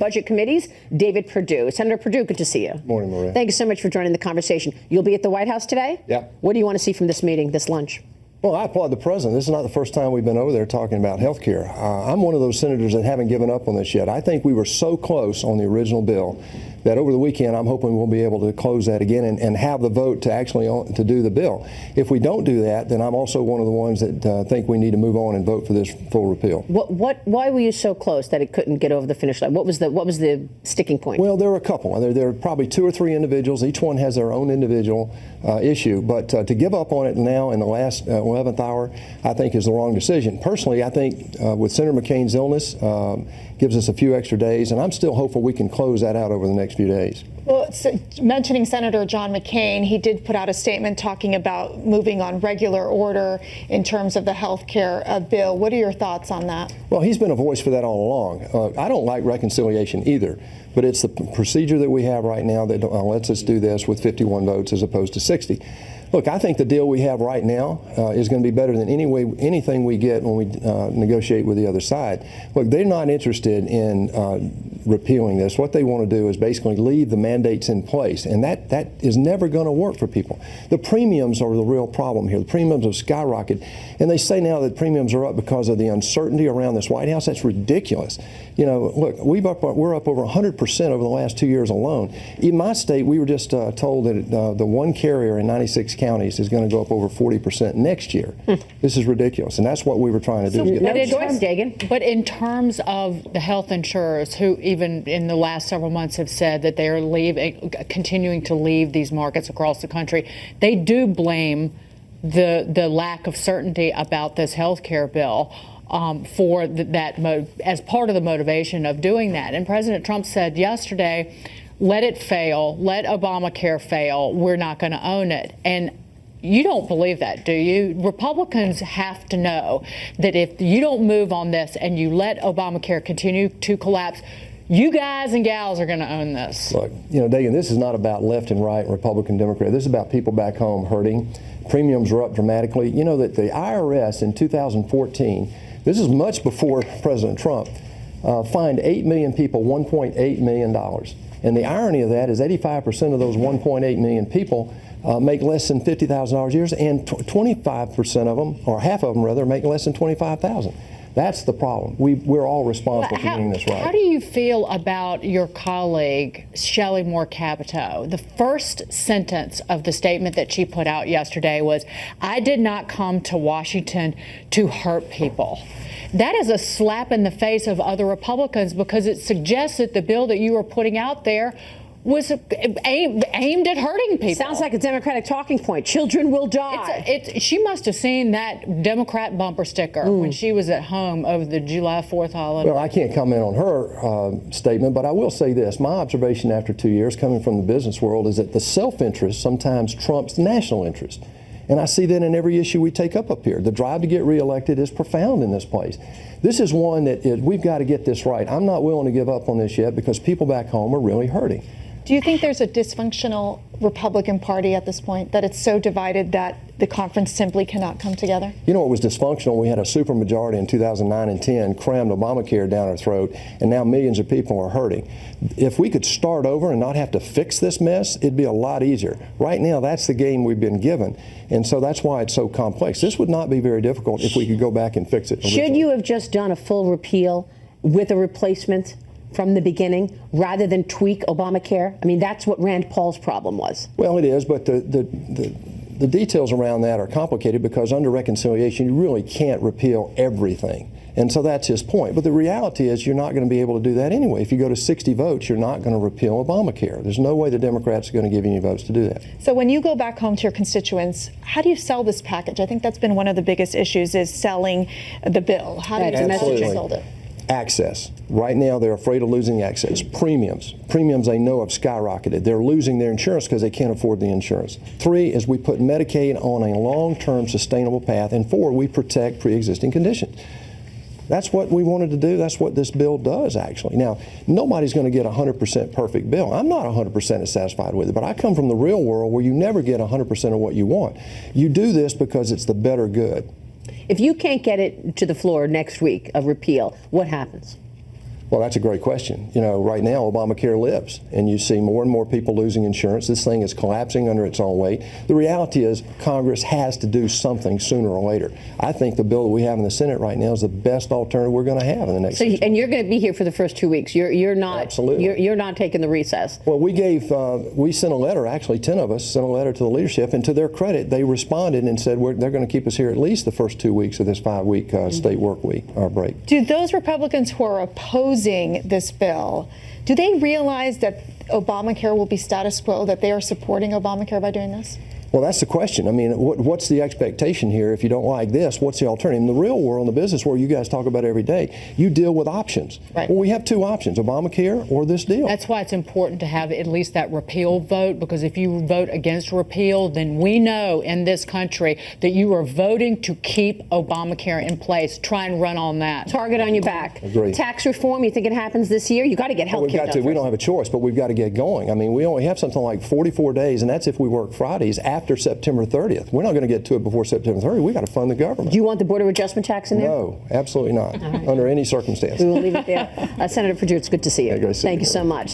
Budget Committees, David Perdue. Senator Perdue, good to see you. Morning, Maria. Thank you so much for joining the conversation. You'll be at the White House today? Yeah. What do you want to see from this meeting, this lunch? Well, I applaud the president. This is not the first time we've been over there talking about health care. I'm one of those senators that haven't given up on this yet. I think we were so close on the original bill that over the weekend I'm hoping we'll be able to close that again and have the vote to actually to do the bill. If we don't do that, then I'm also one of the ones that think we need to move on and vote for this full repeal. Why were you so close that it couldn't get over the finish line? What was the sticking point? Well, there were a couple. There are probably 2 or 3 individuals. Each one has their own individual issue. But to give up on it now in the last 11th hour, I think is the wrong decision. Personally, I think with Senator McCain's illness, gives us a few extra days, and I'm still hopeful we can close that out over the next few days. Well, so mentioning Senator John McCain, he did put out a statement talking about moving on regular order in terms of the health care bill. What are your thoughts on that? Well, he's been a voice for that all along. I don't like reconciliation either, but it's the procedure that we have right now that lets us do this with 51 votes as opposed to 60. Look, I think the deal we have right now is going to be better than anything we get when we negotiate with the other side. Look, they're not interested in repealing this. What they want to do is basically leave the mandates in place, and that is never going to work for people. The premiums are the real problem here. The premiums have skyrocketed, and they say now that premiums are up because of the uncertainty around this White House. That's ridiculous. You know, look, we're up over 100% over the last 2 years alone. In my state, we were just told that the one carrier in 96 counties is going to go up over 40% next year. This is ridiculous, and that's what we were trying to do. But in terms of the health insurers, who even in the last several months have said that they are continuing to leave these markets across the country, they do blame the lack of certainty about this health care bill for as part of the motivation of doing that. And President Trump said yesterday, let it fail, let Obamacare fail, we're not going to own it. And you don't believe that, do you? Republicans have to know that if you don't move on this and you let Obamacare continue to collapse, you guys and gals are going to own this. Look, you know, Dagan, this is not about left and right, Republican, Democrat. This is about people back home hurting. Premiums are up dramatically. You know that the IRS in 2014, this is much before President Trump, fined 8 million people $1.8 million. And the irony of that is 85% of those 1.8 million people make less than $50,000 a year, and 25% of them, or half of them rather, make less than $25,000. That's the problem. We're all responsible for getting this right. How do you feel about your colleague, Shelley Moore Capito? The first sentence of the statement that she put out yesterday was, "I did not come to Washington to hurt people." That is a slap in the face of other Republicans, because it suggests that the bill that you were putting out there was aimed at hurting people. Sounds like a Democratic talking point. Children will die. She must have seen that Democrat bumper sticker when she was at home over the July 4th holiday. Well, I can't comment on her statement, but I will say this. My observation after 2 years coming from the business world is that the self-interest sometimes trumps national interest. And I see that in every issue we take up here. The drive to get reelected is profound in this place. This is one that we've got to get this right. I'm not willing to give up on this yet because people back home are really hurting. Do you think there's a dysfunctional Republican Party at this point, that it's so divided that the conference simply cannot come together? You know what was dysfunctional? We had a supermajority in 2009 and 10, crammed Obamacare down our throat, and now millions of people are hurting. If we could start over and not have to fix this mess, it'd be a lot easier. Right now, that's the game we've been given, and so that's why it's so complex. This would not be very difficult if we could go back and fix it originally. Should you have just done a full repeal with a replacement from the beginning, rather than tweak Obamacare? I mean, that's what Rand Paul's problem was. Well, it is, but the details around that are complicated because under reconciliation, you really can't repeal everything. And so that's his point. But the reality is you're not going to be able to do that anyway. If you go to 60 votes, you're not going to repeal Obamacare. There's no way the Democrats are going to give you any votes to do that. So when you go back home to your constituents, how do you sell this package? I think that's been one of the biggest issues, is selling the bill. How do you message you sold it? Access. Right now, they're afraid of losing access. Premiums they know have skyrocketed. They're losing their insurance because they can't afford the insurance. 3 is we put Medicaid on a long-term sustainable path. And 4, we protect pre-existing conditions. That's what we wanted to do. That's what this bill does, actually. Now, nobody's going to get a 100% perfect bill. I'm not 100% satisfied with it, but I come from the real world where you never get 100% of what you want. You do this because it's the better good. If you can't get it to the floor next week of repeal, what happens? Well, that's a great question. You know, right now Obamacare lives, and you see more and more people losing insurance. This thing is collapsing under its own weight. The reality is Congress has to do something sooner or later. I think the bill that we have in the Senate right now is the best alternative we're going to have in the next. So, and you're going to be here for the first 2 weeks. You're not. Absolutely. You're not taking the recess. Well, we sent a letter. Actually, 10 of us sent a letter to the leadership, and to their credit, they responded and said they're going to keep us here at least the first 2 weeks of this 5-week state work week or break. Do those Republicans who are opposing this bill, do they realize that Obamacare will be status quo, that they are supporting Obamacare by doing this? Well, that's the question. I mean, what's the expectation here? If you don't like this, what's the alternative? In the real world, in the business world, you guys talk about every day, you deal with options. Right. Well, we have 2 options, Obamacare or this deal. That's why it's important to have at least that repeal vote, because if you vote against repeal, then we know in this country that you are voting to keep Obamacare in place. Try and run on that. Target on your back. Agreed. Tax reform, you think it happens this year? You got to get health care done. We don't have a choice, but we've got to get going. I mean, we only have something like 44 days, and that's if we work Fridays after September 30th. We're not going to get to it before September 30th. We got to fund the government. Do you want the border adjustment tax in there? No, absolutely not, under any circumstance. We will leave it there. Senator Perdue, it's good to see you. Yeah, great to see Thank you. you so much.